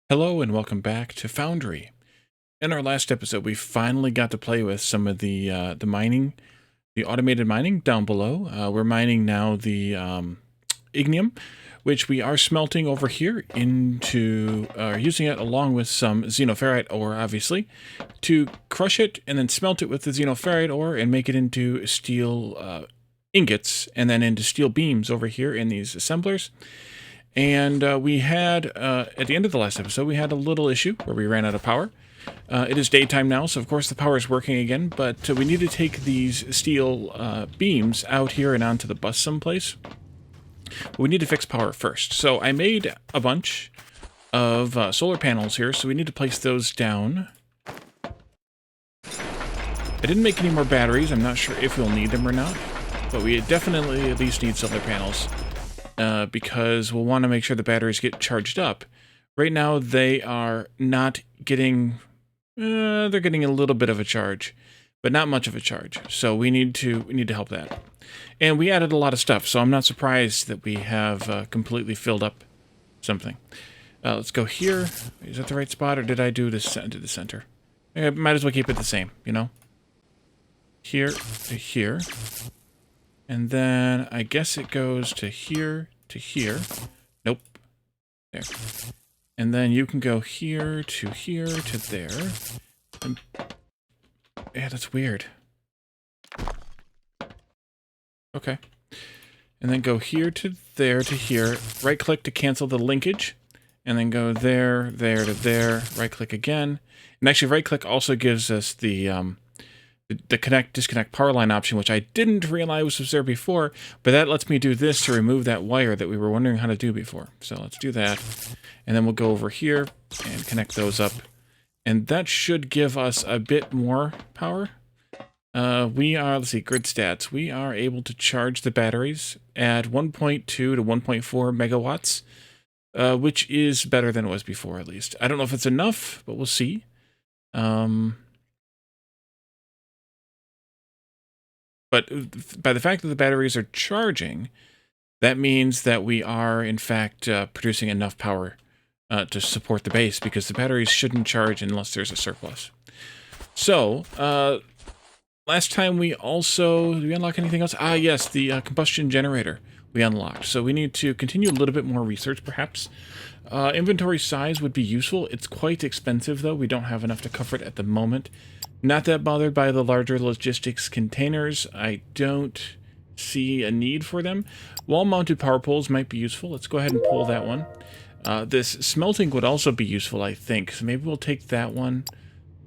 Hello and welcome back to Foundry. In our last episode, we finally got to play with some of the mining, the automated mining down below. We're mining now the Ignium, which we are smelting over here into, using it along with some Xenoferrite ore, obviously, to crush it and then smelt it with the Xenoferrite ore and make it into steel ingots and then into steel beams over here in these assemblers. And we had, at the end of the last episode, we had a little issue where we ran out of power. It is daytime now, so of course the power is working again, but we need to take these steel beams out here and onto the bus someplace. But we need to fix power first. So I made a bunch of solar panels here, so we need to place those down. I didn't make any more batteries. I'm not sure if we'll need them or not, but we definitely at least need solar panels. Because we'll want to make sure the batteries get charged up. Right now, they are not getting... they're getting a little bit of a charge, but not much of a charge. So we need to help that. And we added a lot of stuff, so I'm not surprised that we have completely filled up something. Let's go here. Is that the right spot, or did I do this to the center? I might as well keep it the same, you know? Here to here. And then I guess it goes to here to here. Nope. There. And then you can go here to there. And yeah, that's weird. Okay. And then go here to there to here. Right click to cancel the linkage. And then go there to there. Right click again. And actually right click also gives us the disconnect power line option, which I didn't realize was there before, but that lets me do this to remove that wire that we were wondering how to do before. So let's do that. And then we'll go over here and connect those up. And that should give us a bit more power. Let's see, grid stats. We are able to charge the batteries at 1.2 to 1.4 megawatts, which is better than it was before, at least. I don't know if it's enough, but we'll see. But by the fact that the batteries are charging, that means that we are, in fact, producing enough power to support the base, because the batteries shouldn't charge unless there's a surplus. So, last time we also... Did we unlock anything else? Ah, yes, the Combustion Generator we unlocked. So we need to continue a little bit more research, perhaps. Inventory size would be useful. It's quite expensive, though. We don't have enough to cover it at the moment. Not that bothered by the larger logistics containers. I don't see a need for them. Wall-mounted power poles might be useful. Let's go ahead and pull that one. This smelting would also be useful, I think. So maybe we'll take that one.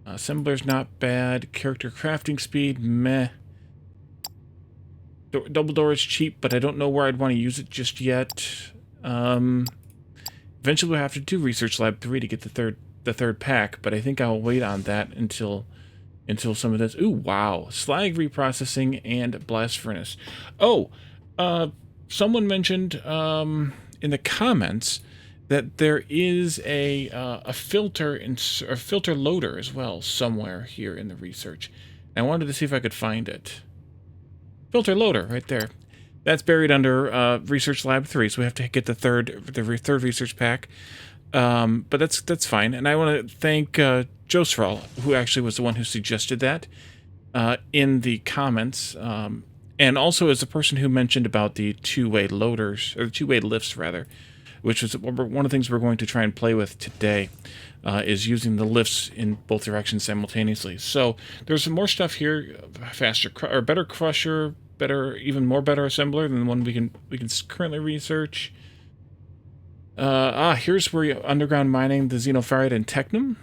Assembler's not bad. Character crafting speed, meh. Double door is cheap, but I don't know where I'd want to use it just yet. Eventually we'll have to do Research Lab 3 to get the third pack, but I think I'll wait on that until some of this... Ooh, wow. Slag reprocessing and blast furnace. Oh, someone mentioned in the comments that there is a filter filter loader as well somewhere here in the research. I wanted to see if I could find it. Filter loader right there. That's buried under Research Lab 3, so we have to get the third research pack. But that's fine. And I want to thank Josral, who actually was the one who suggested that in the comments, and also as the person who mentioned about the two-way loaders, or the two-way lifts rather, which is one of the things we're going to try and play with today, is using the lifts in both directions simultaneously. So there's some more stuff here: faster or better crusher, even more better assembler than the one we can currently research. Here's where you're underground mining the Xenoferrite and Technum.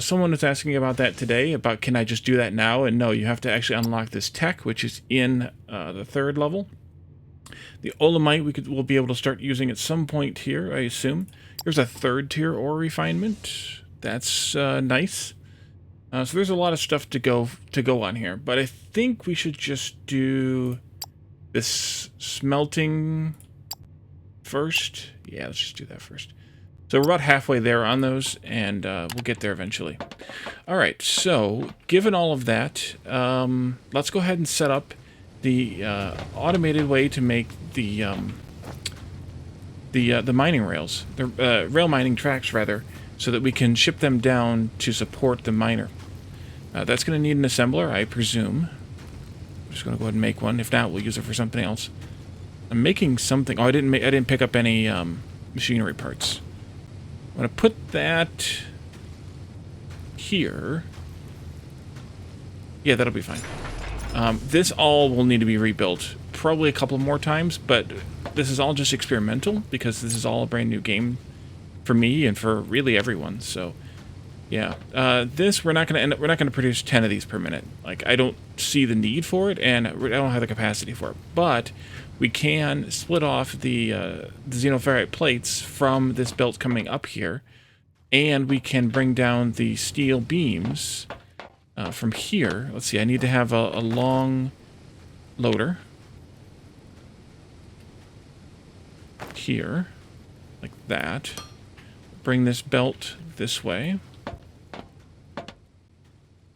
Someone was asking about that today, about can I just do that now? And no, you have to actually unlock this tech, which is in the third level. The Olamite we'll be able to start using at some point here, I assume. Here's a third tier ore refinement. That's nice. So there's a lot of stuff to go on here, but I think we should just do this smelting first. Yeah, let's just do that first. So we're about halfway there on those, and we'll get there eventually. All right, so given all of that, let's go ahead and set up the automated way to make the mining rails, the rail mining tracks rather, so that we can ship them down to support the miner. That's going to need an assembler, I presume. I'm just going to go ahead and make one. If not, we'll use it for something else. I'm making something. Oh, I didn't pick up any machinery parts. I'm going to put that here. Yeah, that'll be fine. This all will need to be rebuilt probably a couple more times, but this is all just experimental because this is all a brand new game for me and for really everyone. So, yeah, we're not going to produce 10 of these per minute. Like, I don't see the need for it, and I don't have the capacity for it. But we can split off the Xenoferrite plates from this belt coming up here, and we can bring down the steel beams from here. Let's see, I need to have a long loader here, like that. Bring this belt this way.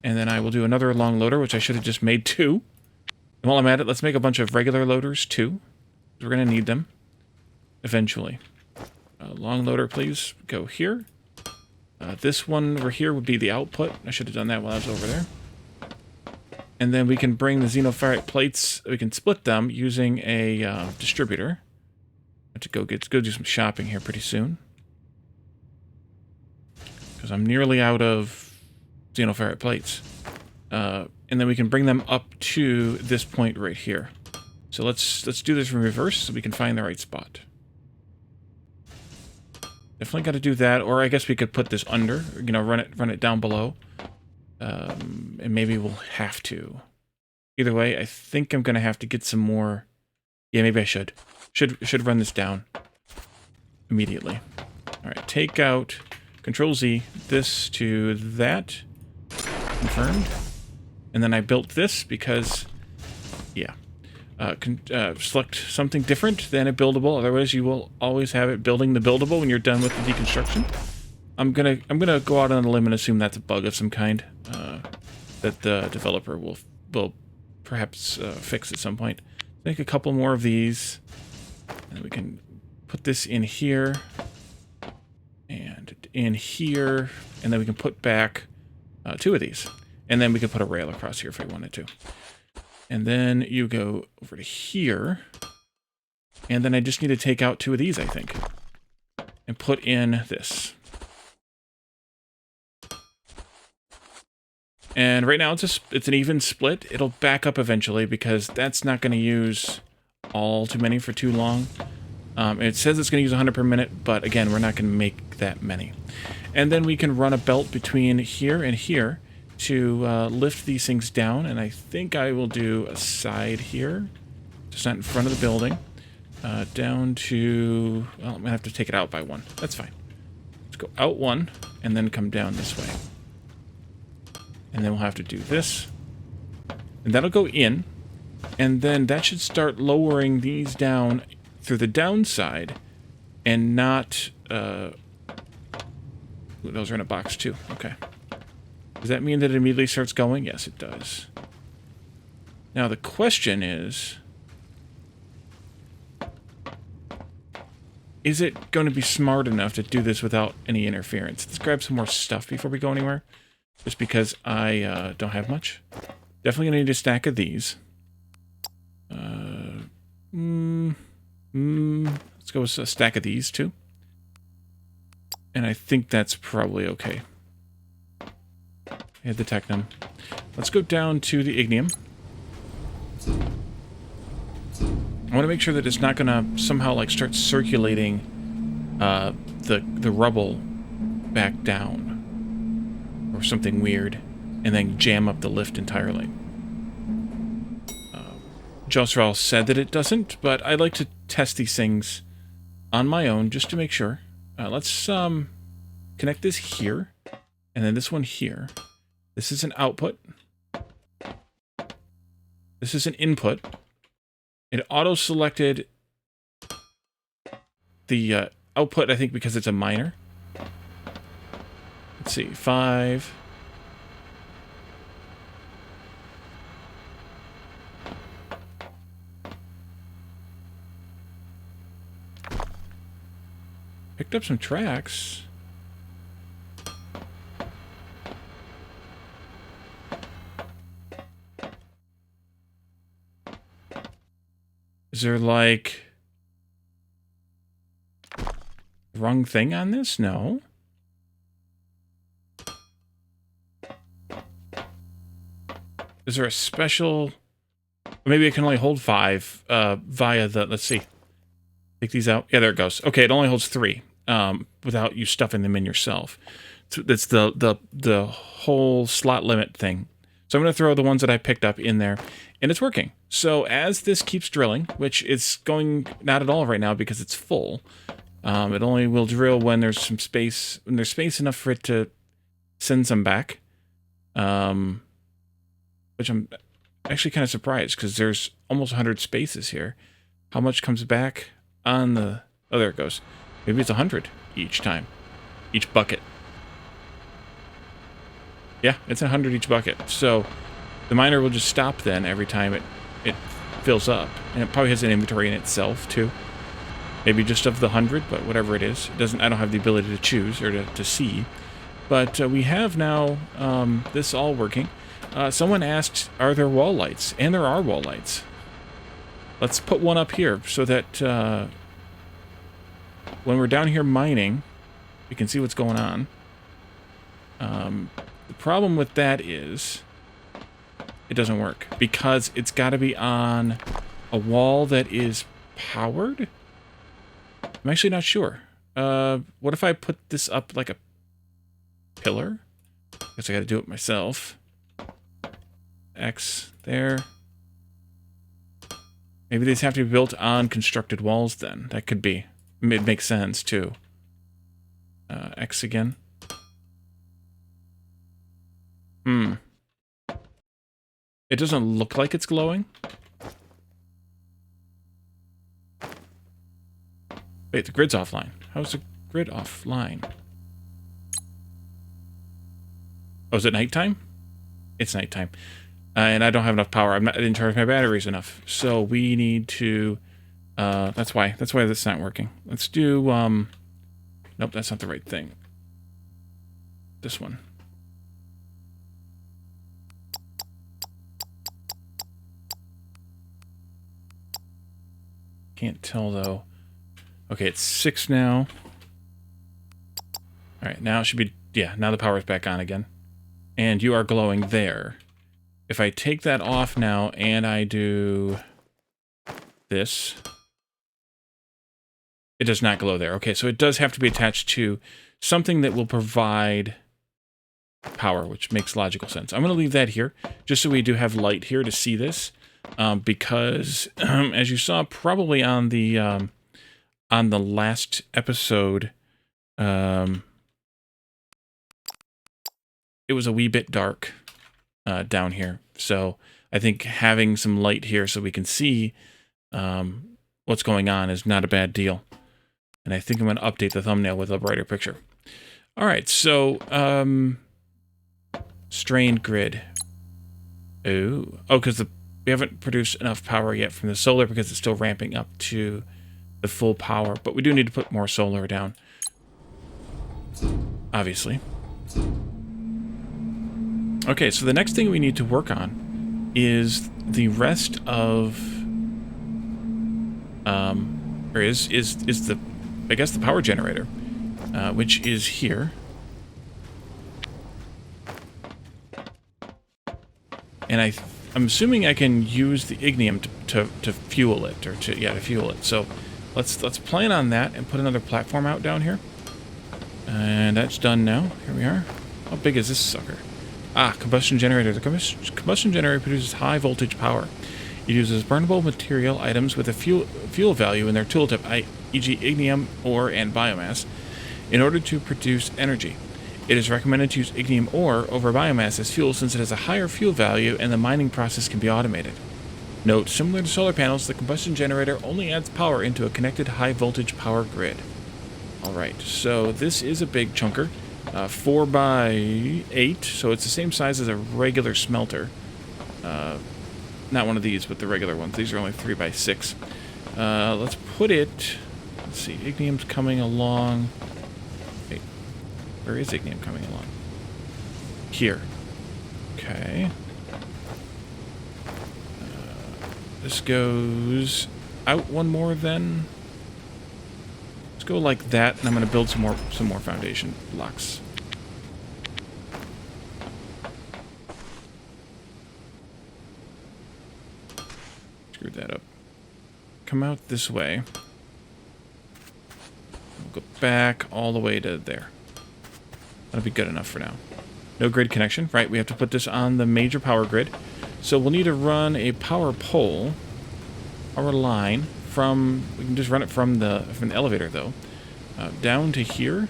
And then I will do another long loader, which I should have just made 2. And while I'm at it, let's make a bunch of regular loaders, too. We're going to need them eventually. Long loader, please, go here. This one over here would be the output. I should have done that while I was over there. And then we can bring the Xenoferrite plates. We can split them using a distributor. I have to go do some shopping here pretty soon, because I'm nearly out of Xenoferrite plates. And then we can bring them up to this point right here. So let's do this in reverse so we can find the right spot. Definitely got to do that, or I guess we could put this under, you know, run it down below. And maybe we'll have to. Either way, I think I'm going to have to get some more. Yeah, maybe I should. Should run this down immediately. All right, take out Control-Z, this to that. Confirmed. And then I built this because, yeah. Select something different than a buildable. Otherwise, you will always have it building the buildable when you're done with the deconstruction. I'm gonna go out on a limb and assume that's a bug of some kind that the developer will perhaps fix at some point. Make a couple more of these, and we can put this in here and in here, and then we can put back 2 of these, and then we can put a rail across here if I wanted to. And then you go over to here. And then I just need to take out 2 of these, I think. And put in this. And right now it's an even split. It'll back up eventually because that's not going to use all too many for too long. It says it's going to use 100 per minute, but again, we're not going to make that many. And then we can run a belt between here and here to lift these things down, and I think I will do a side here, just not in front of the building, down to, well, I'm going to have to take it out by 1. That's fine. Let's go out 1, and then come down this way. And then we'll have to do this, and that'll go in, and then that should start lowering these down through the downside, and not, those are in a box too, okay. Does that mean that it immediately starts going? Yes, it does. Now the question is it going to be smart enough to do this without any interference? Let's grab some more stuff before we go anywhere, just because I don't have much. Definitely going to need a stack of these. Let's go with a stack of these too. And I think that's probably okay. I had the Technum. Let's go down to the Ignium. I want to make sure that it's not going to somehow like start circulating the rubble back down or something weird, and then jam up the lift entirely. Josral said that it doesn't, but I like to test these things on my own just to make sure. Let's connect this here, and then this one here. This is an output. This is an input. It auto-selected the output, I think, because it's a miner. Let's see, 5. Picked up some tracks. Is there like wrong thing on this? No. Is there a special... Maybe it can only hold 5 via the... Let's see. Take these out. Yeah, there it goes. Okay, it only holds 3 without you stuffing them in yourself. So that's the whole slot limit thing. So I'm going to throw the ones that I picked up in there, and it's working. So as this keeps drilling, which it's going not at all right now because it's full, it only will drill when there's some space, when there's space enough for it to send some back. Which I'm actually kind of surprised because there's almost 100 spaces here. How much comes back on the... Oh, there it goes. Maybe it's 100 each time. Each bucket. Yeah, it's 100 each bucket. So the miner will just stop then every time it fills up. And it probably has an inventory in itself too. Maybe just of the 100, but whatever it is. It doesn't, I don't have the ability to choose or to see. But we have now this all working. Someone asked, are there wall lights? And there are wall lights. Let's put one up here so that when we're down here mining, we can see what's going on. The problem with that is it doesn't work because it's got to be on a wall that is powered. I'm actually not sure. What if I put this up like a pillar? Guess I got to do it myself. X there. Maybe these have to be built on constructed walls then. That could be. It makes sense too. X again. It doesn't look like it's glowing. Wait, the grid's offline. How's the grid offline? Oh, is it nighttime? It's nighttime. And I don't have enough power. I didn't charge my batteries enough. So we need to... that's why this is not working. Let's do... nope, that's not the right thing. This one. Can't tell, though. Okay, it's 6 now. Alright, now it should be... Yeah, now the power's back on again. And you are glowing there. If I take that off now and I do this, it does not glow there. Okay, so it does have to be attached to something that will provide power, which makes logical sense. I'm going to leave that here, just so we do have light here to see this, because as you saw probably on the last episode, it was a wee bit dark down here. So I think having some light here so we can see what's going on is not a bad deal. And I think I'm going to update the thumbnail with a brighter picture. All right, so strained grid. Oh, because we haven't produced enough power yet from the solar because it's still ramping up to the full power. But we do need to put more solar down, obviously. Okay, so the next thing we need to work on is the rest of, or is the, I guess, the power generator, which is here. And I'm assuming I can use the Ignium to fuel it, or to fuel it. So let's plan on that and put another platform out down here. And that's done now. Here we are. How big is this sucker? Ah, combustion generator. The combustion generator produces high voltage power. It uses burnable material items with a fuel value in their tooltip, e.g. ignium, ore, and biomass, in order to produce energy. It is recommended to use ignium ore over biomass as fuel since it has a higher fuel value and the mining process can be automated. Note, similar to solar panels, the combustion generator only adds power into a connected high voltage power grid. Alright, so this is a big chunker. 4 by 8, so it's the same size as a regular smelter. Not one of these, but the regular ones. These are only 3 by 6. Let's put it... Let's see, ignium's coming along... Wait, where is ignium coming along? Here. Okay. This goes out one more then. Let's go like that, and I'm going to build some more foundation blocks. Screw that up. Come out this way. We'll go back all the way to there. That'll be good enough for now. No grid connection, right? We have to put this on the major power grid. So we'll need to run a power pole, power line from. We can just run it from the elevator though, down to here.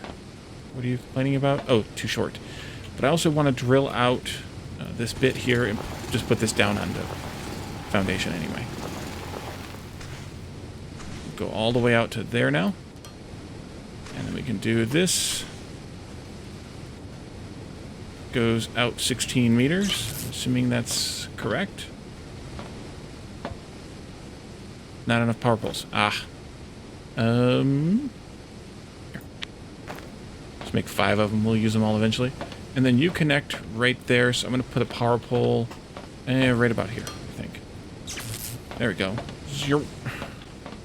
What are you complaining about? Oh, too short. But I also want to drill out this bit here and just put this down on the foundation anyway. Go all the way out to there now, and then we can do this. Goes out 16 meters, assuming that's correct. Not enough power poles. Ah. Here. Let's make 5 of them. We'll use them all eventually. And then you connect right there. So I'm going to put a power pole right about here, I think. There we go.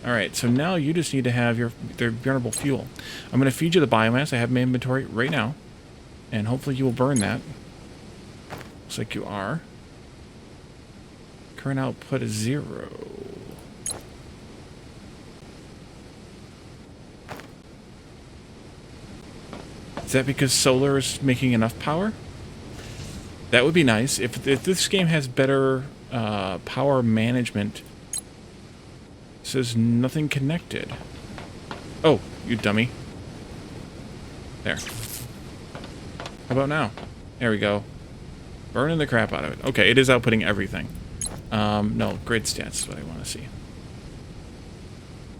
Alright, so now you just need to have your burnable fuel. I'm going to feed you the biomass I have in my inventory right now. And hopefully you will burn that. Looks like you are. Current output is 0. Is that because solar is making enough power? That would be nice. If this game has better power management. It says nothing connected. Oh, you dummy. There. How about now? There we go. Burning the crap out of it. Okay, it is outputting everything. No, grid stats is what I want to see.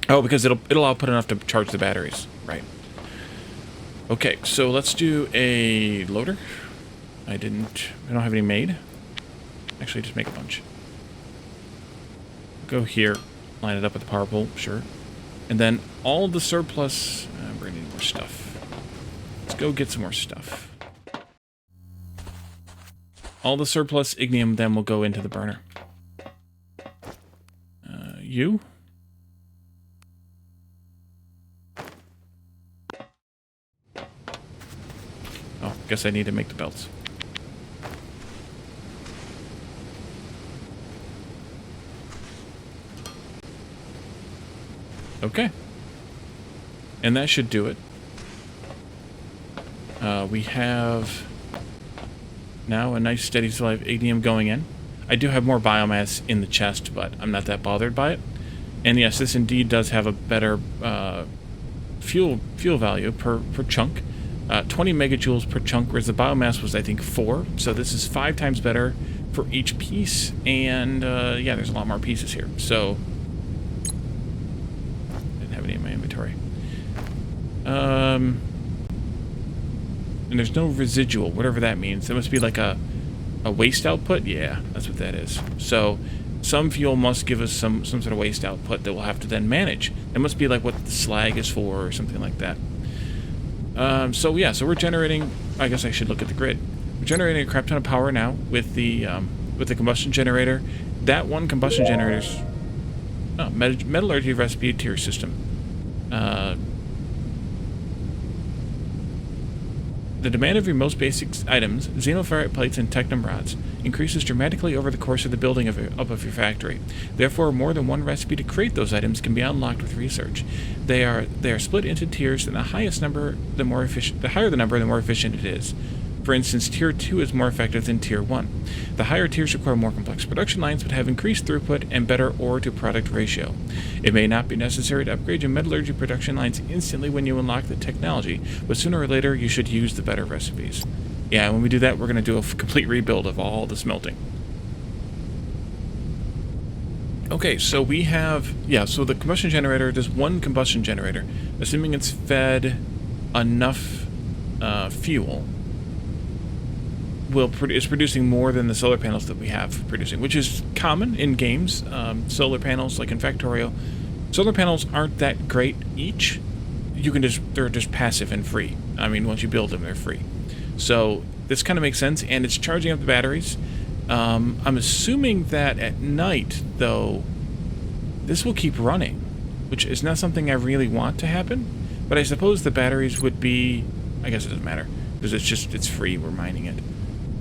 Oh, because it'll output enough to charge the batteries. Right. Okay, so let's do a loader. I don't have any made. Actually, just make a bunch. Go here. Line it up with the power pole. Sure. And then all the surplus... we're going to need more stuff. Let's go get some more stuff. All the surplus ignium then will go into the burner. You? Oh, guess I need to make the belts. Okay. And that should do it. We have... now a nice steady supply of ignium going in. I do have more biomass in the chest, but I'm not that bothered by it. And yes, this indeed does have a better fuel value per chunk. 20 megajoules per chunk, whereas the biomass was, I think, 4. So this is 5 times better for each piece. And yeah, there's a lot more pieces here. So didn't have any in my inventory. And there's no residual, whatever that means. That must be like a waste output? Yeah, that's what that is. So some fuel must give us some sort of waste output that we'll have to then manage. That must be like what the slag is for or something like that. So yeah, so we're generating... I guess I should look at the grid. We're generating a crap ton of power now with the combustion generator. That one combustion generator's... oh, metallurgy recipe tier system. The demand of your most basic items, Xenoferrite plates and Technum rods, increases dramatically over the course of the building of your factory. Therefore, more than one recipe to create those items can be unlocked with research. They are split into tiers, and the highest number, the more efficient. The higher the number, the more efficient it is. For instance, Tier 2 is more effective than Tier 1. The higher tiers require more complex production lines but have increased throughput and better ore-to-product ratio. It may not be necessary to upgrade your metallurgy production lines instantly when you unlock the technology, but sooner or later you should use the better recipes. Yeah, when we do that, we're going to do a complete rebuild of all the smelting. Okay, so we have... yeah, so the combustion generator, there's one combustion generator. Assuming it's fed enough fuel... is producing more than the solar panels that we have producing, which is common in games. Solar panels, like in Factorio, solar panels aren't that great each. They're just passive and free. I mean, once you build them, they're free. So this kind of makes sense, and it's charging up the batteries. I'm assuming that at night, though, this will keep running, which is not something I really want to happen. But I suppose the batteries would be... I guess it doesn't matter, because it's free, we're mining it.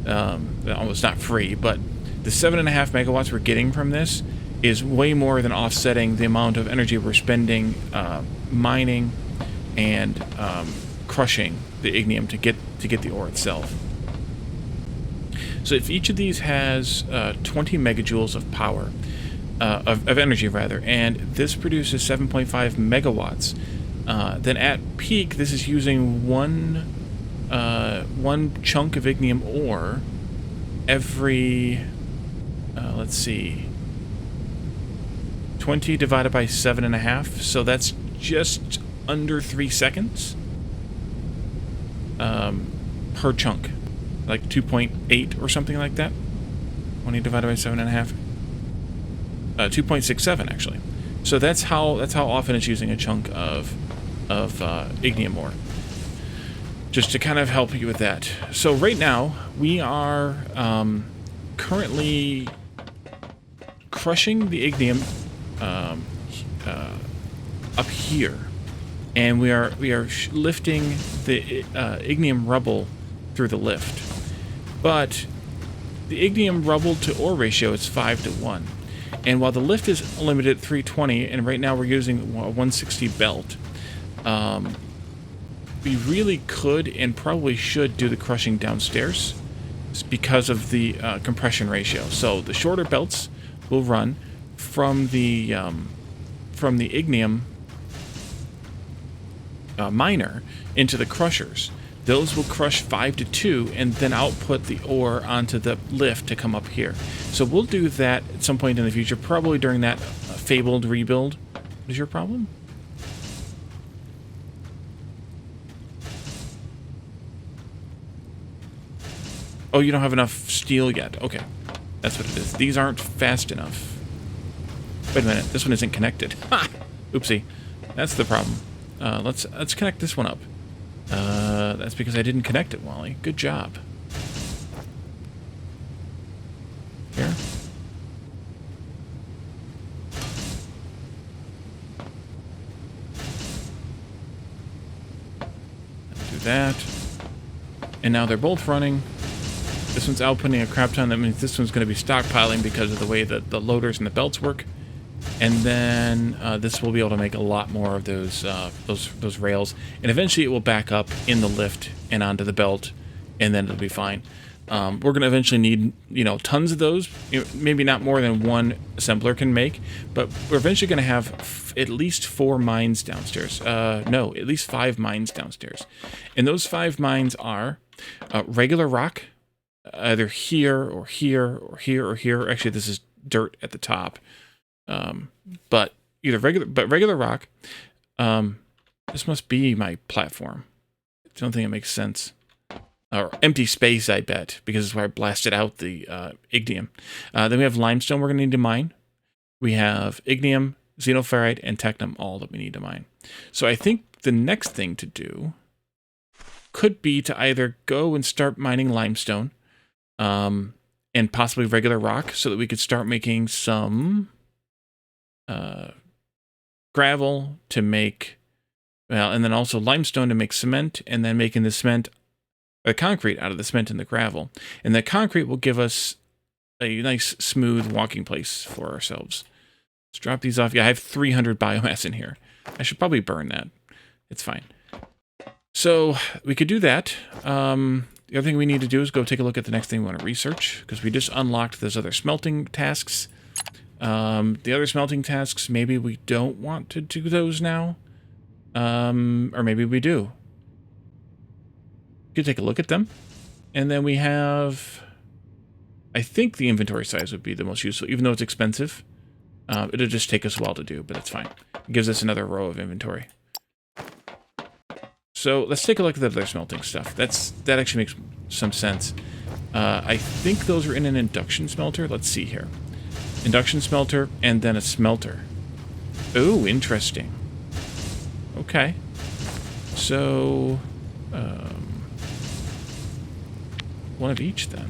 Well, it's not free, but the 7.5 megawatts we're getting from this is way more than offsetting the amount of energy we're spending mining and crushing the ignium to get the ore itself. So if each of these has 20 megajoules of power, of energy rather, and this produces 7.5 megawatts, then at peak this is using one chunk of ignium ore every, let's see, 20 divided by 7.5, so that's just under 3 seconds per chunk, like 2.8 or something like that. 20 divided by 7.5, 2.67 actually. So that's how often it's using a chunk of ignium ore. Just to kind of help you with that. So right now we are currently crushing the ignium up here, and we are lifting the ignium rubble through the lift. But the ignium rubble to ore ratio is 5:1, and while the lift is limited at 320, and right now we're using a 160 belt, we really could and probably should do the crushing downstairs because of the compression ratio. So the shorter belts will run from the ignium miner into the crushers. Those will crush 5:2 and then output the ore onto the lift to come up here. So we'll do that at some point in the future, probably during that fabled rebuild. What is your problem? Oh, you don't have enough steel yet. Okay, that's what it is. These aren't fast enough. Wait a minute, this one isn't connected. Ha! Oopsie. That's the problem. Let's connect this one up. That's because I didn't connect it, Wally. Good job. Here. Do that. And now they're both running. This one's outputting a crap ton. That means this one's going to be stockpiling because of the way that the loaders and the belts work. And then this will be able to make a lot more of those rails. And eventually it will back up in the lift and onto the belt, and then it'll be fine. We're going to eventually need, tons of those. Maybe not more than one assembler can make, but we're eventually going to have at least 4 mines downstairs. No, at least 5 mines downstairs. And those 5 mines are regular rock, either here or here or here or here. Actually, this is dirt at the top. But regular rock. This must be my platform. I don't think it makes sense. Or empty space, I bet, because it's where I blasted out the ignium. Then we have limestone we're going to need to mine. We have ignium, xenoferrite, and technum, all that we need to mine. So I think the next thing to do could be to either go and start mining limestone, and possibly regular rock, so that we could start making some gravel to make, and then also limestone to make cement, and then making the cement, concrete out of the cement and the gravel. And the concrete will give us a nice, smooth walking place for ourselves. Let's drop these off. Yeah, I have 300 biomass in here. I should probably burn that. It's fine. So we could do that. The other thing we need to do is go take a look at the next thing we want to research, because we just unlocked those other smelting tasks. The other smelting tasks, maybe we don't want to do those now. Or maybe we do. We could take a look at them. And then we have... I think the inventory size would be the most useful, even though it's expensive. It'll just take us a while to do, but it's fine. It gives us another row of inventory. So let's take a look at the other smelting stuff. That actually makes some sense. I think those are in an induction smelter. Let's see here. Induction smelter, and then a smelter. Oh, interesting. Okay. So, one of each then.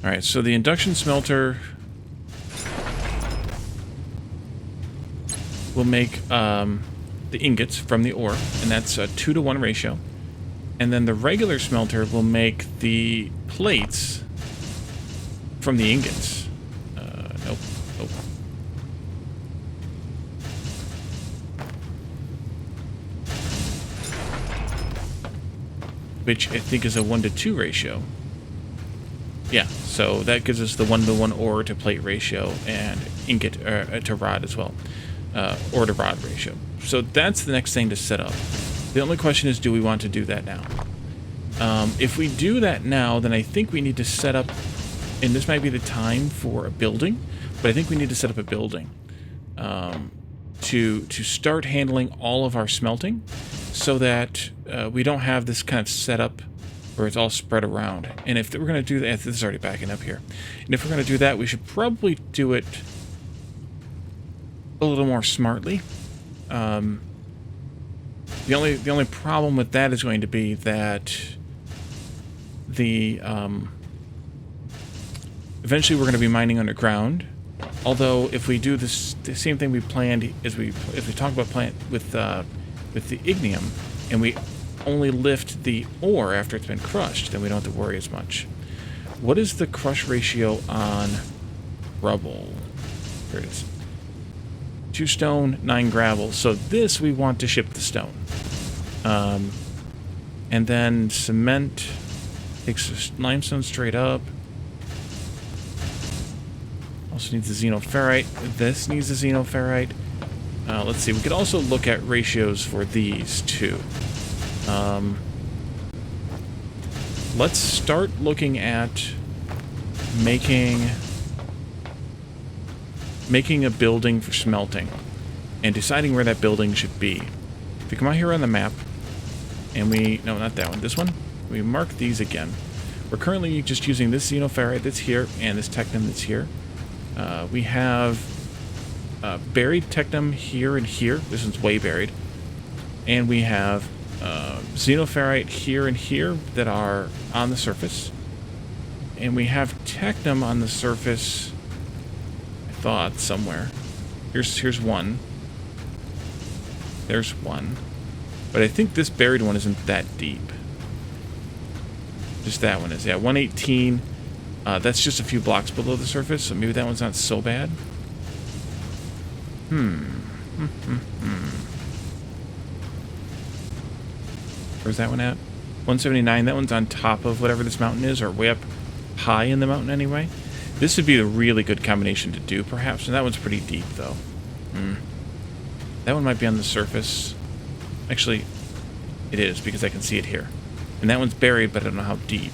All right, so the induction smelter will make the ingots from the ore, and that's a 2-to-1 ratio. And then the regular smelter will make the plates from the ingots. Nope. Which I think is a 1-to-2 ratio. Yeah, so that gives us the 1-to-1 ore to plate ratio and ingot to rod as well. Ore to rod ratio. So that's the next thing to set up. The only question is, do we want to do that now? If we do that now, then I think we need to set up, and this might be the time for a building, but I think we need to set up a building to start handling all of our smelting, so that we don't have this kind of setup where it's all spread around. And if we're going to do that, this is already backing up here, and if we're going to do that, we should probably do it a little more smartly. The only problem with that is going to be that the eventually we're going to be mining underground. Although if we do this, the same thing we planned, as we talk about plant with the Ignium, and we only lift the ore after it's been crushed, then we don't have to worry as much. What is the crush ratio on rubble? Here it is. 2 stone, 9 gravel. So this we want to ship the stone. And then cement takes limestone straight up. Also needs the Xenoferrite. This needs the Xenoferrite. Let's see, we could also look at ratios for these too. Let's start looking at making a building for smelting and deciding where that building should be. If you come out here on the map, and no, not that one, this one, we mark these again. We're currently just using this Xenoferrite that's here and this Technum that's here. We have buried Technum here and here. This one's way buried. And we have Xenoferrite here and here that are on the surface. And we have Technum on the surface, I thought, somewhere. Here's one. There's one. But I think this buried one isn't that deep. Just that one is. Yeah, 118. That's just a few blocks below the surface, so maybe that one's not so bad. Where's that one at? 179. That one's on top of whatever this mountain is, or way up high in the mountain anyway. This would be a really good combination to do, perhaps. And that one's pretty deep, though. That one might be on the surface. Actually, it is, because I can see it here. And that one's buried, but I don't know how deep.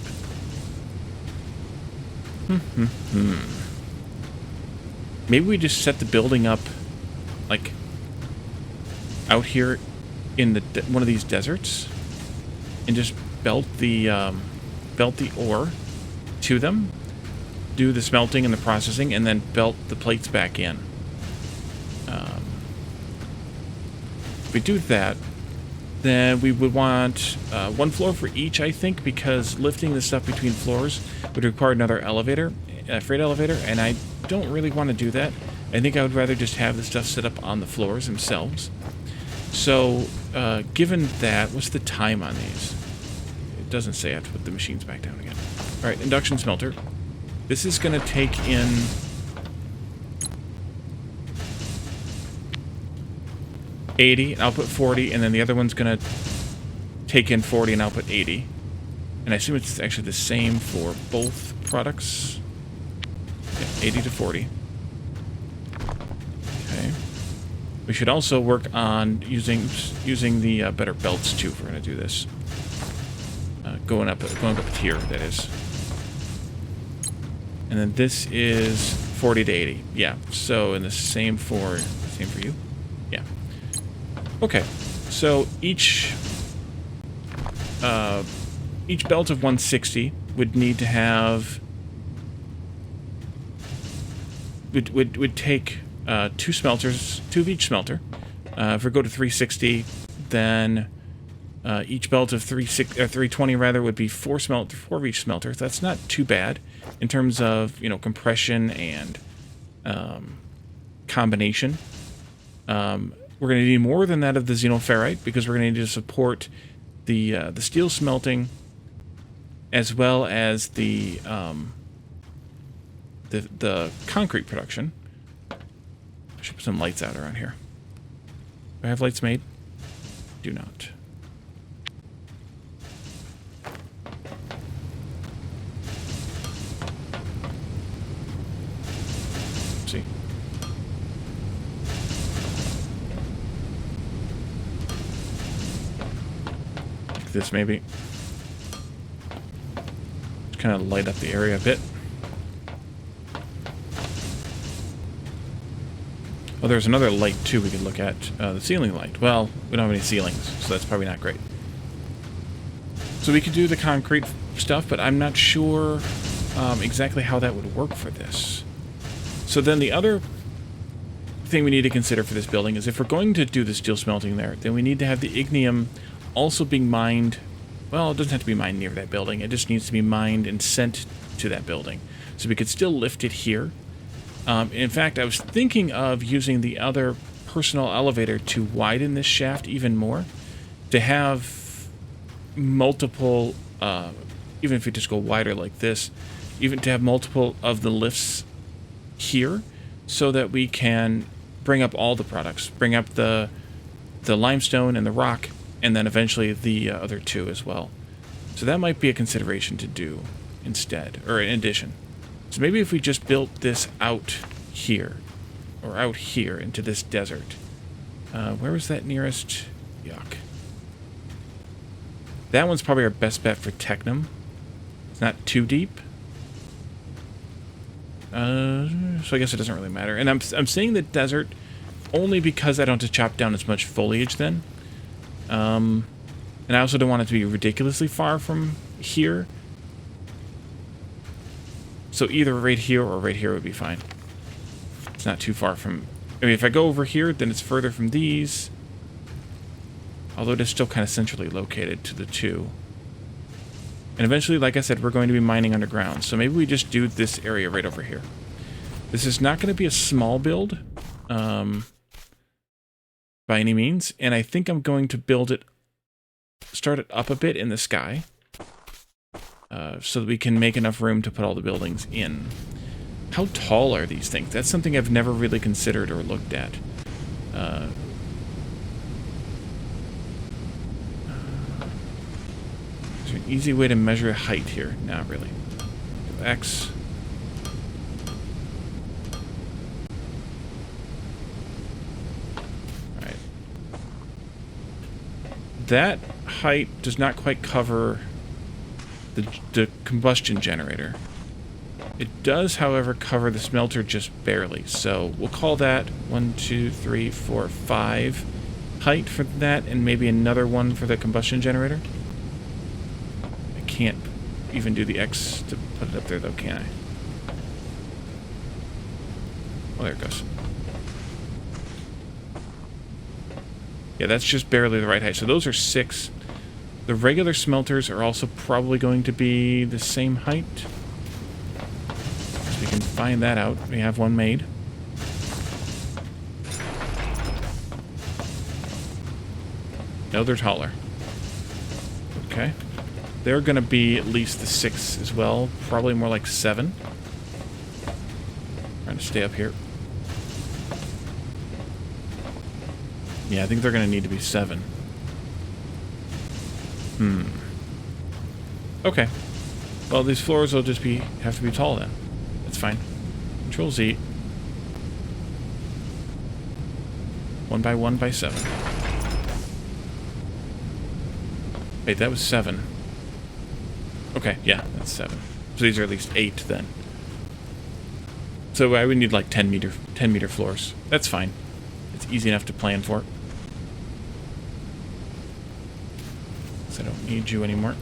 Maybe we just set the building up, like, out here in one of these deserts, and just belt the ore to them, do the smelting and the processing, and then belt the plates back in. If we do that, then we would want 1 floor for each, I think, because lifting the stuff between floors would require another elevator, freight elevator, and I don't really want to do that. I think I would rather just have the stuff set up on the floors themselves. So, given that, what's the time on these? It doesn't say. I have to put the machines back down again. All right, induction smelter. This is going to take in 80 and output 40, and then the other one's going to take in 40 and output 80. And I assume it's actually the same for both products. Yeah, 80 to 40. Okay. We should also work on using the better belts too if we're going to do this. Going up a tier, that is. And then this is 40 to 80. Yeah. So, and the same for you. Yeah. Okay, so each belt of 160 would need to have would take 2 smelters, 2 of each smelter. If we go to 360, then Each belt of 320 rather would be four of each smelter. That's not too bad in terms of, you know, compression and combination. We're going to need more than that of the Xenoferrite because we're going to need to support the steel smelting as well as the concrete production. I should put some lights out around here. Do I have lights made? Do not. Let's see. Like this maybe. Just kind of light up the area a bit. Oh, there's another light, too, we could look at. The ceiling light. Well, we don't have any ceilings, so that's probably not great. So we could do the concrete stuff, but I'm not sure exactly how that would work for this. So then the other thing we need to consider for this building is if we're going to do the steel smelting there, then we need to have the Ignium also being mined. Well, it doesn't have to be mined near that building. It just needs to be mined and sent to that building. So we could still lift it here. In fact, I was thinking of using the other personal elevator to widen this shaft even more, to have multiple, even if we just go wider like this, even to have multiple of the lifts here, so that we can bring up all the products, bring up the limestone and the rock, and then eventually the other two as well. So that might be a consideration to do instead, or in addition. So maybe if we just built this out here, or out here into this desert. Where was that nearest? Yuck. That one's probably our best bet for Technum. It's not too deep. So I guess it doesn't really matter. And I'm saying the desert only because I don't have to chop down as much foliage then. And I also don't want it to be ridiculously far from here. So either right here or right here would be fine. It's not too far from... I mean, if I go over here, then it's further from these. Although it is still kind of centrally located to the two. And eventually, like I said, we're going to be mining underground. So maybe we just do this area right over here. This is not going to be a small build. By any means. And I think I'm going to build it... Start it up a bit in the sky. So that we can make enough room to put all the buildings in. How tall are these things? That's something I've never really considered or looked at. Is there an easy way to measure height here? Not really. X. Alright. That height does not quite cover the combustion generator. It does, however, cover the smelter just barely. So we'll call that 1, 2, 3, 4, 5 height for that, and maybe another one for the combustion generator. I can't even do the X to put it up there, though, can I? Oh, there it goes. Yeah, that's just barely the right height. So those are 6. The regular smelters are also probably going to be the same height. So we can find that out. We have one made. No, they're taller. Okay. They're going to be at least the 6 as well. Probably more like 7. Trying to stay up here. Yeah, I think they're going to need to be 7. Okay. Well, these floors will just have to be tall then. That's fine. Control Z. 1 by 1 by 7. Wait, that was 7. Okay, yeah, that's 7. So these are at least 8 then. So I would need like 10 meter floors. That's fine. It's easy enough to plan for. So I don't need you anymore.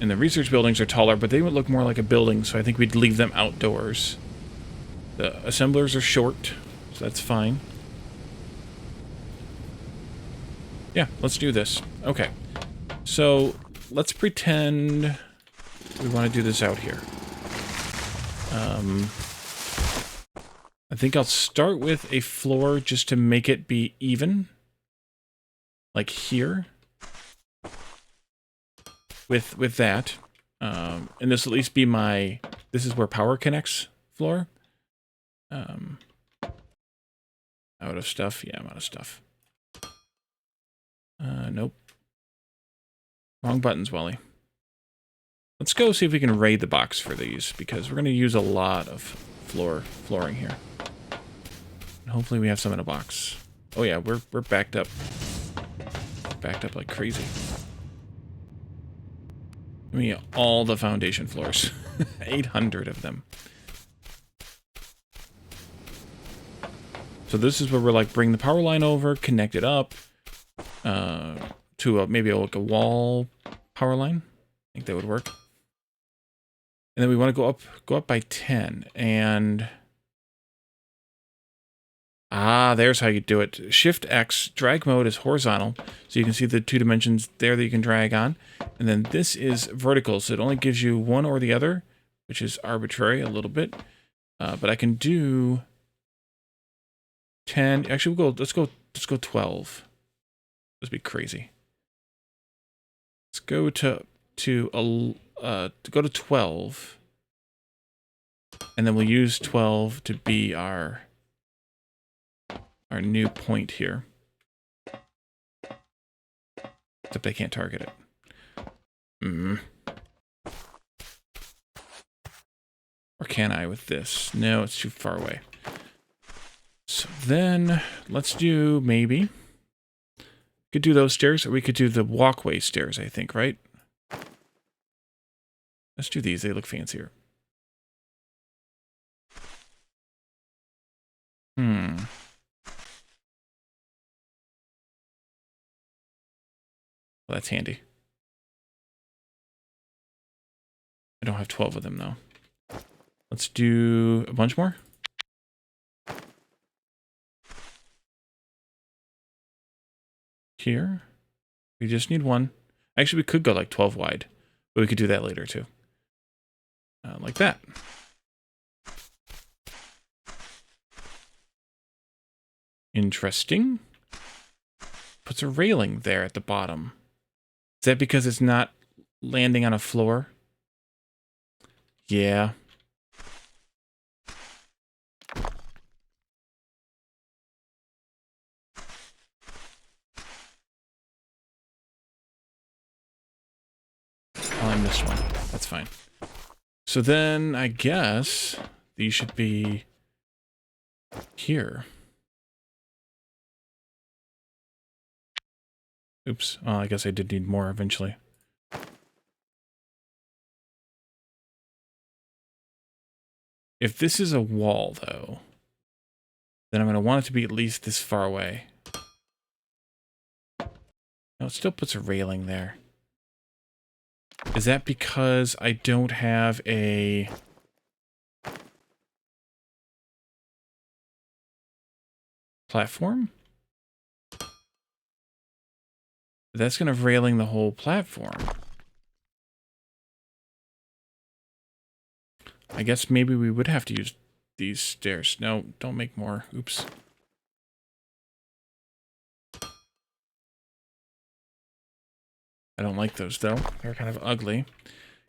And the research buildings are taller, but they would look more like a building, so I think we'd leave them outdoors. The assemblers are short, So that's fine. Yeah, let's do this. Okay. So let's pretend we want to do this out here. I think I'll start with a floor just to make it be even. Like here. With that. And this will at least be my... This is where power connects floor. Out of stuff. Yeah, I'm out of stuff. Nope. Wrong buttons, Wally. Let's go see if we can raid the box for these, because we're going to use a lot of flooring here. And hopefully we have some in a box. Oh yeah, we're backed up. Backed up like crazy. Give me all the foundation floors. 800 of them. So this is where we're like bring the power line over, connect it up to maybe like a wall power line. I think that would work. And then we want to go up by 10 and there's how you do it. Shift X, drag mode is horizontal, so you can see the 2 dimensions there that you can drag on. And then this is vertical, so it only gives you one or the other, which is arbitrary a little bit. But I can do 10. Actually, let's go 12. This would be crazy. Let's go to 12, and then we'll use 12 to be our new point here. Except I can't target it. Or can I with this? No, it's too far away. So then, let's do maybe. Could do those stairs, or we could do the walkway stairs, I think, right? Let's do these. They look fancier. Well, that's handy. I don't have 12 of them, though. Let's do a bunch more. Here. We just need one. Actually, we could go like 12 wide, but we could do that later, too. Like that. Interesting. Puts a railing there at the bottom. Is that because it's not landing on a floor? Yeah. Oh, I missed one. That's fine. So then, I guess, these should be here. Oops. Oh, I guess I did need more eventually. If this is a wall, though, then I'm going to want it to be at least this far away. No, it still puts a railing there. Is that because I don't have a... platform? That's going to railing the whole platform. I guess maybe we would have to use these stairs. No, don't make more. Oops. I don't like those, though. They're kind of ugly.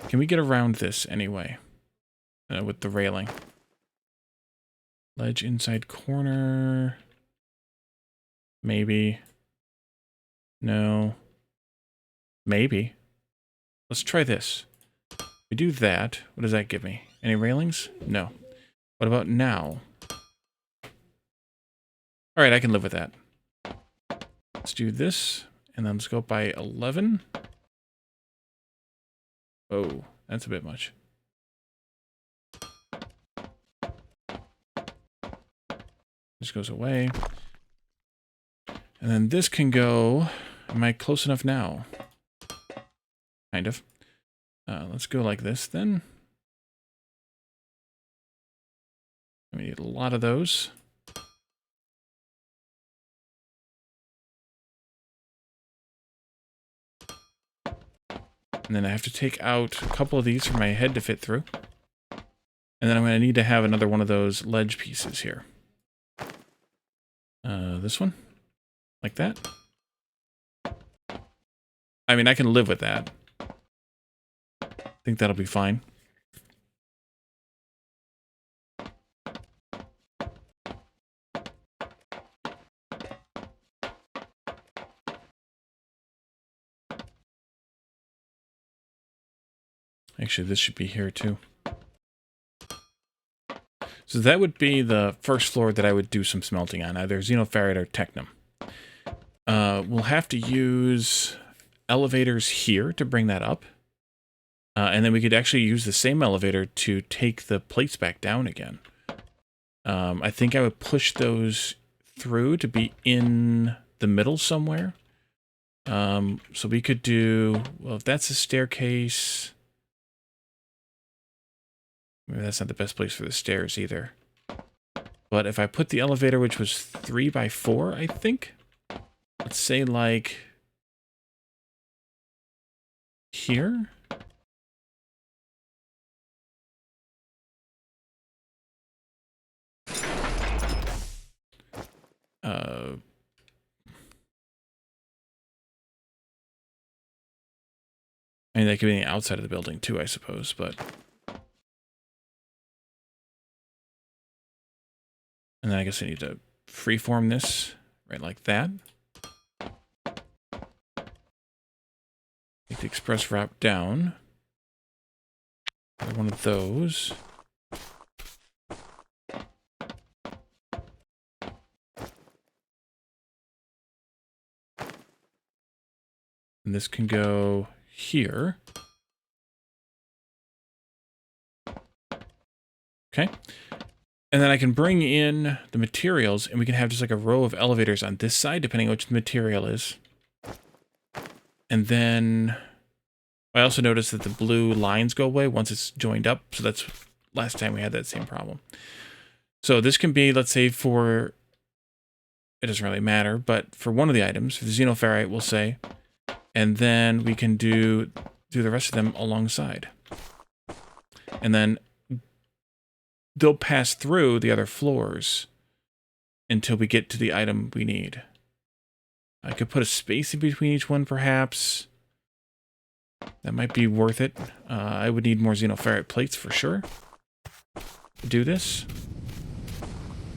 Can we get around this anyway? With the railing. Ledge inside corner. Maybe. No. Maybe. Let's try this. We do that. What does that give me? Any railings? No. What about now? Alright, I can live with that. Let's do this. And then let's go up by 11. Oh, that's a bit much. This goes away. And then this can go... Am I close enough now? Kind of. Let's go like this then. We need a lot of those. And then I have to take out a couple of these for my head to fit through. And then I'm going to need to have another one of those ledge pieces here. This one? Like that? I mean, I can live with that. I think that'll be fine. Actually, this should be here too. So that would be the first floor that I would do some smelting on, either Xenoferrite or Technum. We'll have to use elevators here to bring that up. And then we could actually use the same elevator to take the plates back down again. I think I would push those through to be in the middle somewhere. So we could do, well, if that's a staircase... Maybe that's not the best place for the stairs either. But if I put the elevator, which was 3 by 4, I think. Let's say like here. I mean, that could be the outside of the building too, I suppose, but... And then I guess I need to freeform this right like that. Take the express route down. One of those. And this can go here. Okay. And then I can bring in the materials, and we can have just like a row of elevators on this side, depending on which the material is. And then I also noticed that the blue lines go away once it's joined up. So that's last time we had that same problem. So this can be, let's say, for, it doesn't really matter, but for one of the items, for the Xenoferrite, we'll say, and then we can do the rest of them alongside. And then they'll pass through the other floors until we get to the item we need. I could put a space in between each one, perhaps. That might be worth it. I would need more Xenoferrite plates for sure to do this.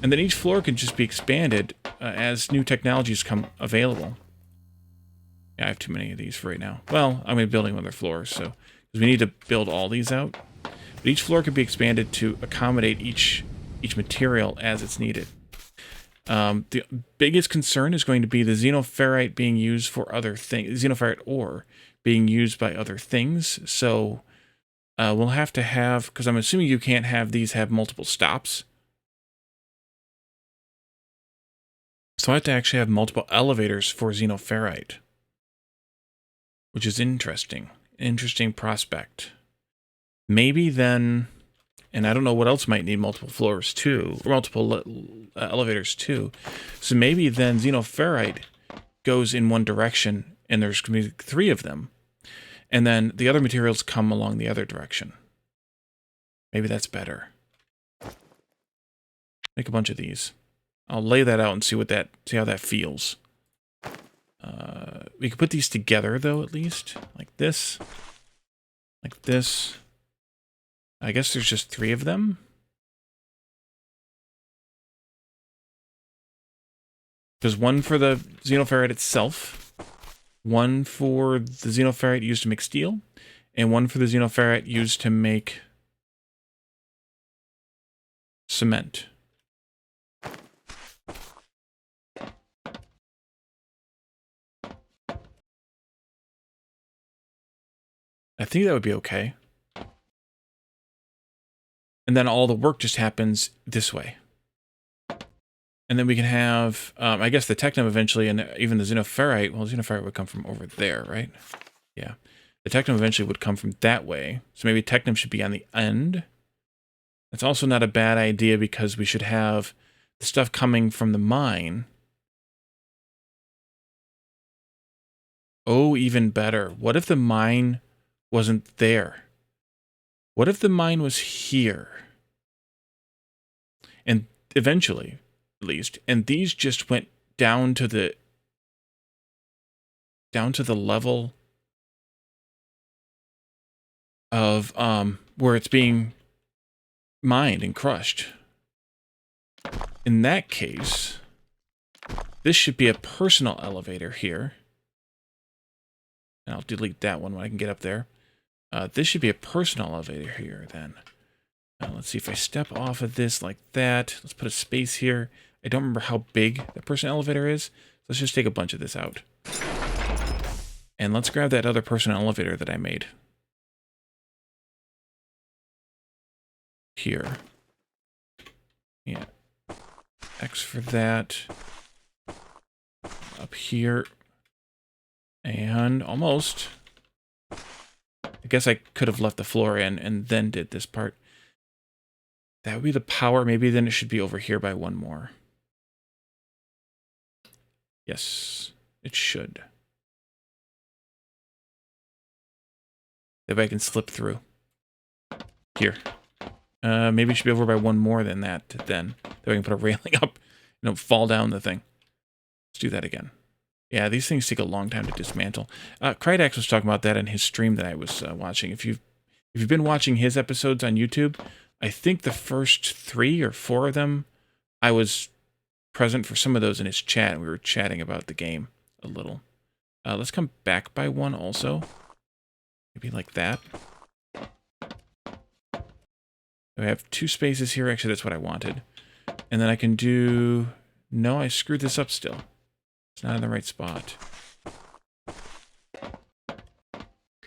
And then each floor can just be expanded as new technologies come available. Yeah, I have too many of these for right now. Well, I'm building other floors, so because we need to build all these out. But each floor could be expanded to accommodate each material as it's needed. The biggest concern is going to be the Xenoferrite being used for other things. Xenoferrite ore being used by other things. So we'll have to have, because I'm assuming you can't have these have multiple stops. So I have to actually have multiple elevators for Xenoferrite, which is interesting. Interesting prospect. Maybe then, and I don't know what else might need multiple floors too, or multiple elevators too. So maybe then Xenoferrite goes in one direction, and there's going to be 3 of them. And then the other materials come along the other direction. Maybe that's better. Make a bunch of these. I'll lay that out and see how that feels. We could put these together though, at least. Like this. Like this. I guess there's just 3 of them. There's one for the Xenoferrite itself, one for the Xenoferrite used to make steel, and one for the Xenoferrite used to make cement. I think that would be okay. And then all the work just happens this way. And then we can have, I guess, the Technum eventually, and even the Xenoferrite. Well, Xenoferrite would come from over there, right? Yeah. The Technum eventually would come from that way. So maybe Technum should be on the end. That's also not a bad idea because we should have the stuff coming from the mine. Oh, even better. What if the mine wasn't there? What if the mine was here? And eventually, at least, and these just went down to the level of where it's being mined and crushed. In that case, this should be a personal elevator here. And I'll delete that one when I can get up there. This should be a personal elevator here then. Let's see if I step off of this like that. Let's put a space here. I don't remember how big the personal elevator is. Let's just take a bunch of this out. And let's grab that other personal elevator that I made. Here. Yeah. X for that. Up here. And almost. I guess I could have left the floor in and then did this part. That would be the power. Maybe then it should be over here by one more. Yes, it should. If I can slip through. Here. Maybe it should be over by one more than that then. That we can put a railing up and don't fall down the thing. Let's do that again. Yeah, these things take a long time to dismantle. Krydax was talking about that in his stream that I was watching. If you've been watching his episodes on YouTube, I think the first 3 or 4 of them, I was present for some of those in his chat, and we were chatting about the game a little. Let's come back by one also. Maybe like that. I have 2 spaces here. Actually, that's what I wanted. And then I can do... No, I screwed this up still. It's not in the right spot.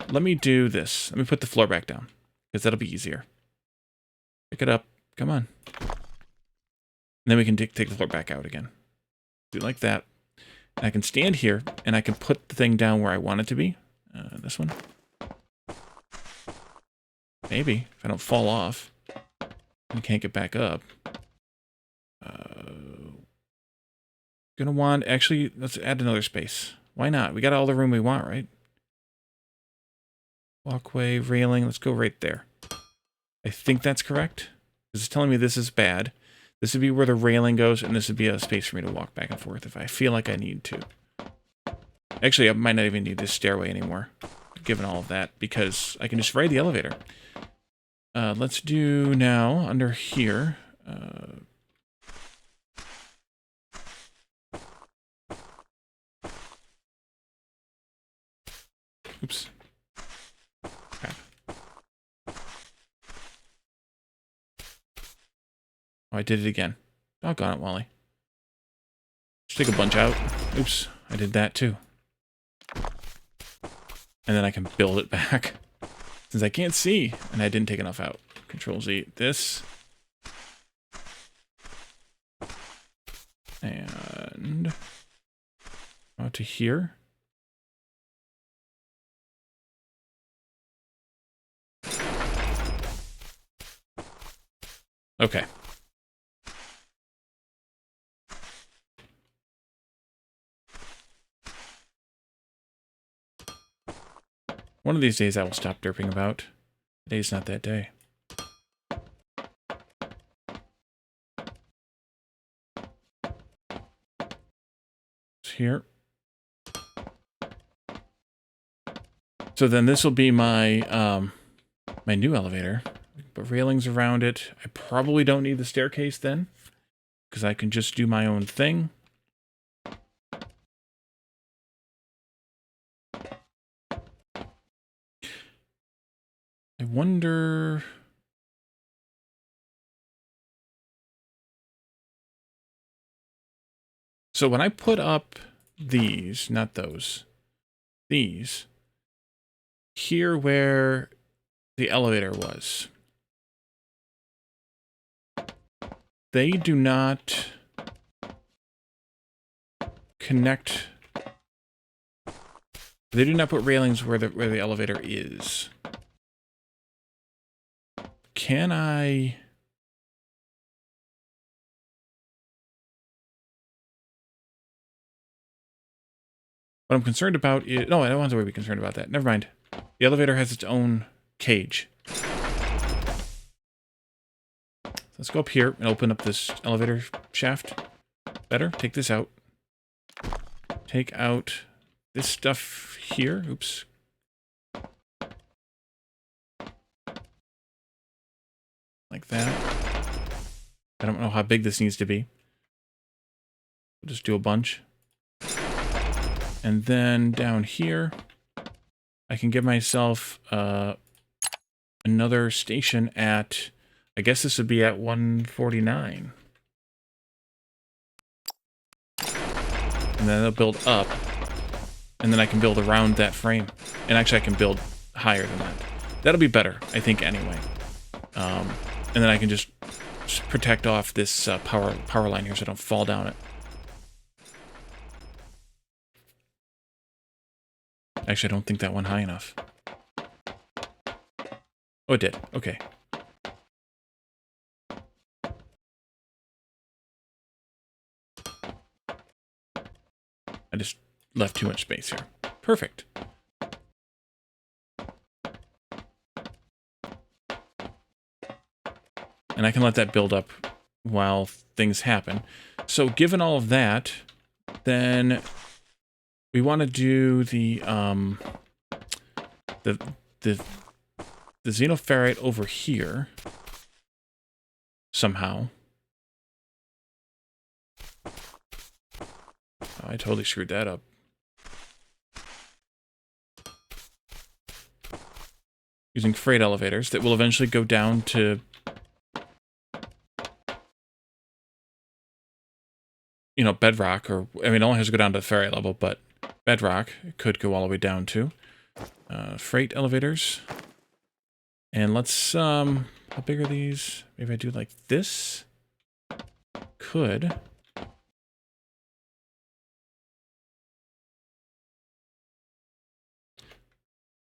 Let me do this. Let me put the floor back down, because that'll be easier. Pick it up. Come on. And then we can take the floor back out again. Do like that. And I can stand here, and I can put the thing down where I want it to be. This one. Maybe, if I don't fall off. I can't get back up. Gonna want... Actually, let's add another space. Why not? We got all the room we want, right? Walkway, railing. Let's go right there. I think that's correct. This is telling me this is bad. This would be where the railing goes, and this would be a space for me to walk back and forth if I feel like I need to. Actually, I might not even need this stairway anymore, given all of that, because I can just ride the elevator. Let's do now, under here... Oops. Crap. Oh, I did it again. Doggone it, Wally. Just take a bunch out. Oops, I did that too. And then I can build it back. Since I can't see, and I didn't take enough out. Control Z. This. And... out to here. Okay. One of these days I will stop derping about. Today's not that day. It's here. So then this will be my my new elevator. Put railings around it. I probably don't need the staircase then, because I can just do my own thing. I wonder... So when I put up these, not those, these, here where the elevator was, they do not connect. They do not put railings where the elevator is. Can I... What I'm concerned about is... No, I don't have to be concerned about that. Never mind. The elevator has its own cage. Let's go up here and open up this elevator shaft. Better. Take this out. Take out this stuff here. Oops. Like that. I don't know how big this needs to be. We'll just do a bunch. And then down here, I can give myself another station at, I guess this would be at 149. And then it'll build up. And then I can build around that frame. And actually I can build higher than that. That'll be better, I think, anyway. And then I can just protect off this power line here so I don't fall down it. Actually, I don't think that went high enough. Oh, it did. Okay. I just left too much space here. Perfect. And I can let that build up while things happen. So given all of that, then we want to do the Xenoferrite over here somehow. Oh, I totally screwed that up. Using freight elevators that will eventually go down to, you know, bedrock, or, I mean, it only has to go down to ferrite level, but bedrock could go all the way down to freight elevators. And let's, how big are these? Maybe I do like this. Could.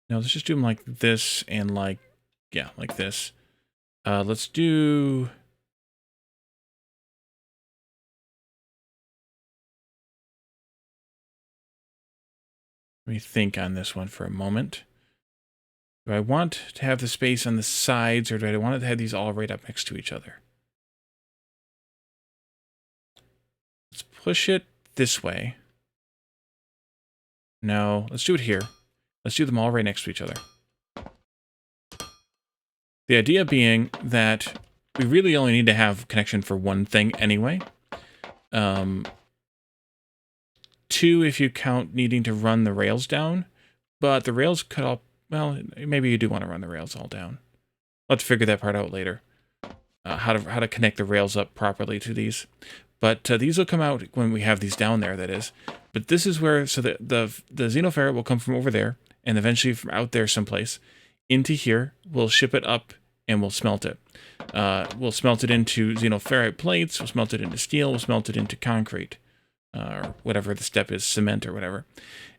No, let's just do them like this and like, yeah, like this. Let's do... Let me think on this one for a moment. Do I want to have the space on the sides, or do I want to have these all right up next to each other? Let's push it this way. No, let's do it here. Let's do them all right next to each other. The idea being that we really only need to have connection for one thing anyway. 2 if you count needing to run the rails down, but the rails could all, well, maybe you do want to run the rails all down. We'll have to figure that part out later. How to connect the rails up properly to these. But these will come out when we have these down there, that is. But this is where, so the Xenoferrite will come from over there, and eventually from out there someplace into here. We'll ship it up and we'll smelt it. We'll smelt it into Xenoferrite plates, we'll smelt it into steel, we'll smelt it into concrete. Or whatever the step is, cement or whatever.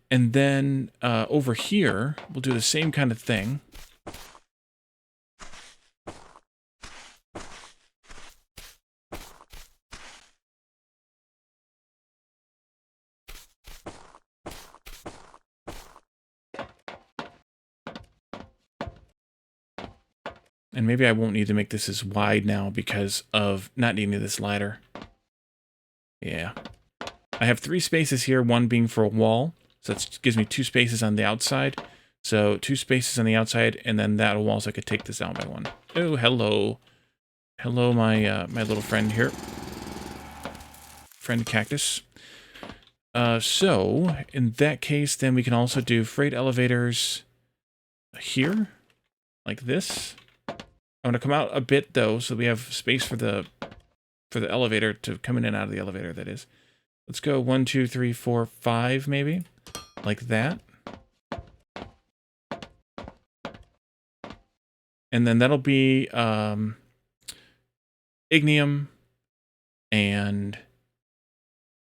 And then over here, we'll do the same kind of thing. And maybe I won't need to make this as wide now because of not needing this ladder. Yeah. I have 3 spaces here, one being for a wall. So that gives me 2 spaces on the outside. So 2 spaces on the outside, and then that wall, so I could take this down by 1. Oh, hello. Hello, my my little friend here. Friend cactus. So, in that case, then we can also do freight elevators here, like this. I'm going to come out a bit, though, so we have space for the elevator to come in and out of the elevator, that is. Let's go 1, 2, 3, 4, 5, maybe. Like that. And then that'll be Ignium and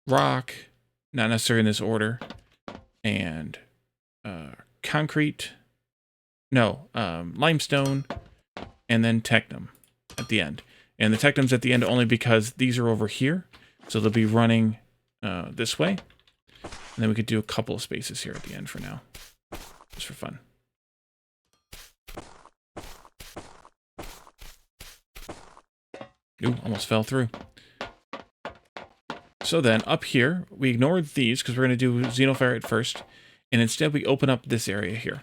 rock, not necessarily in this order, and concrete, no, limestone, and then Technum at the end. And the Technum's at the end only because these are over here, so they'll be running this way. And then we could do a couple of spaces here at the end for now, just for fun. Ooh, almost fell through. So then, up here, we ignore these because we're going to do Xenoferrite first. And instead, we open up this area here.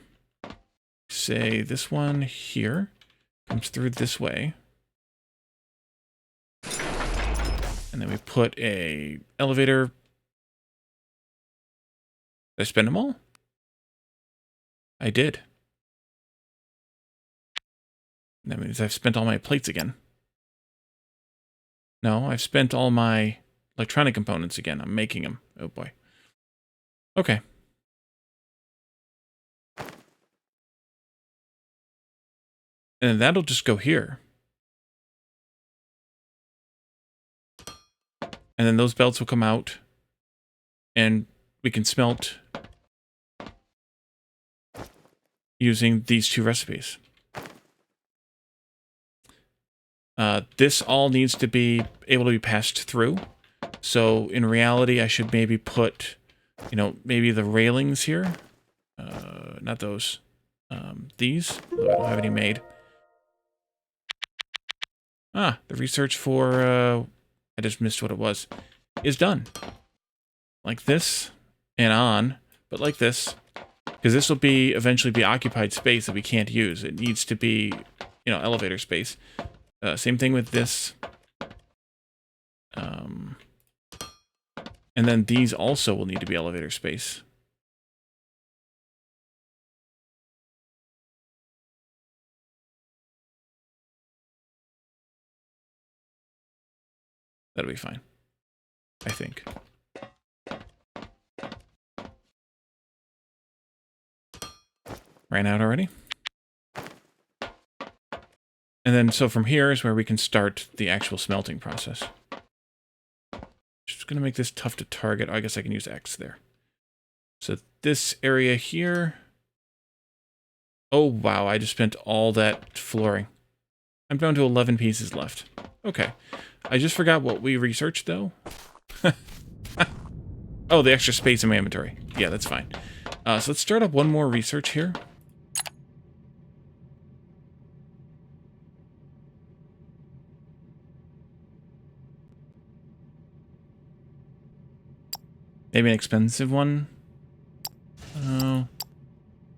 Say this one here comes through this way. And then we put a elevator. Did I spend them all? I did. That means I've spent all my plates again. No, I've spent all my electronic components again. I'm making them. Oh boy. Okay. And then that'll just go here. And then those belts will come out. And we can smelt using these two recipes. This all needs to be able to be passed through. So in reality, I should maybe put, you know, maybe the railings here. Not those. These. Although I don't have any made. Ah, the research for, I just missed what it was, is done. Like this and on, but like this. Because this will be eventually be occupied space that we can't use. It needs to be, you know, elevator space. Same thing with this. And then these also will need to be elevator space. That'll be fine, I think. Ran out already? And then, so from here is where we can start the actual smelting process. Just going to make this tough to target. Oh, I guess I can use X there. So this area here. Oh, wow. I just spent all that flooring. I'm down to 11 pieces left. Okay. I just forgot what we researched, though. Oh, the extra space in my inventory. Yeah, that's fine. So let's start up one more research here. Maybe an expensive one.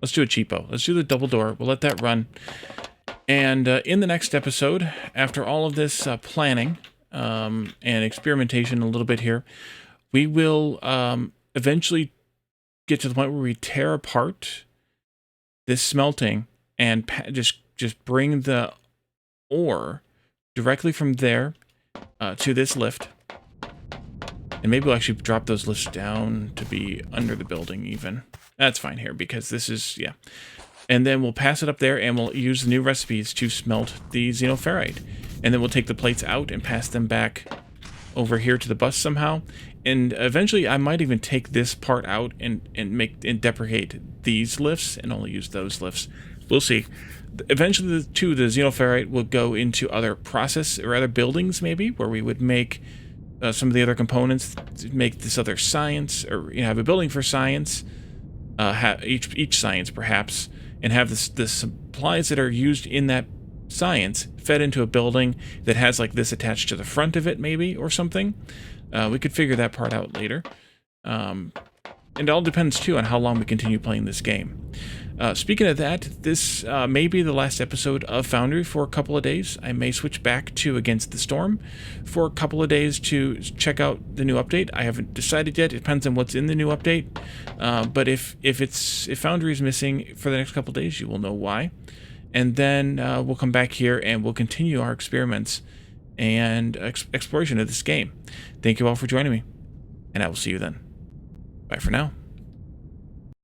Let's do a cheapo. Let's do the double door. We'll let that run. And in the next episode, after all of this planning and experimentation a little bit here, we will eventually get to the point where we tear apart this smelting and just bring the ore directly from there to this lift. And maybe we'll actually drop those lifts down to be under the building even. That's fine here because this is, yeah. And then we'll pass it up there and we'll use the new recipes to smelt the Xenoferrite. And then we'll take the plates out and pass them back over here to the bus somehow. And eventually I might even take this part out and deprecate these lifts and only use those lifts. We'll see. Eventually the Xenoferrite will go into other process or other buildings maybe where we would make some of the other components to make this other science, or have a building for science, each science perhaps, and have the supplies that are used in that science fed into a building that has like this attached to the front of it maybe, or something. We could figure that part out later. And it all depends too on how long we continue playing this game. Speaking of that, this may be the last episode of Foundry for a couple of days. I may switch back to Against the Storm for a couple of days to check out the new update. I haven't decided yet. It depends on what's in the new update. But if Foundry is missing for the next couple of days, you will know why. And then we'll come back here and we'll continue our experiments and exploration of this game. Thank you all for joining me, and I will see you then. Bye for now.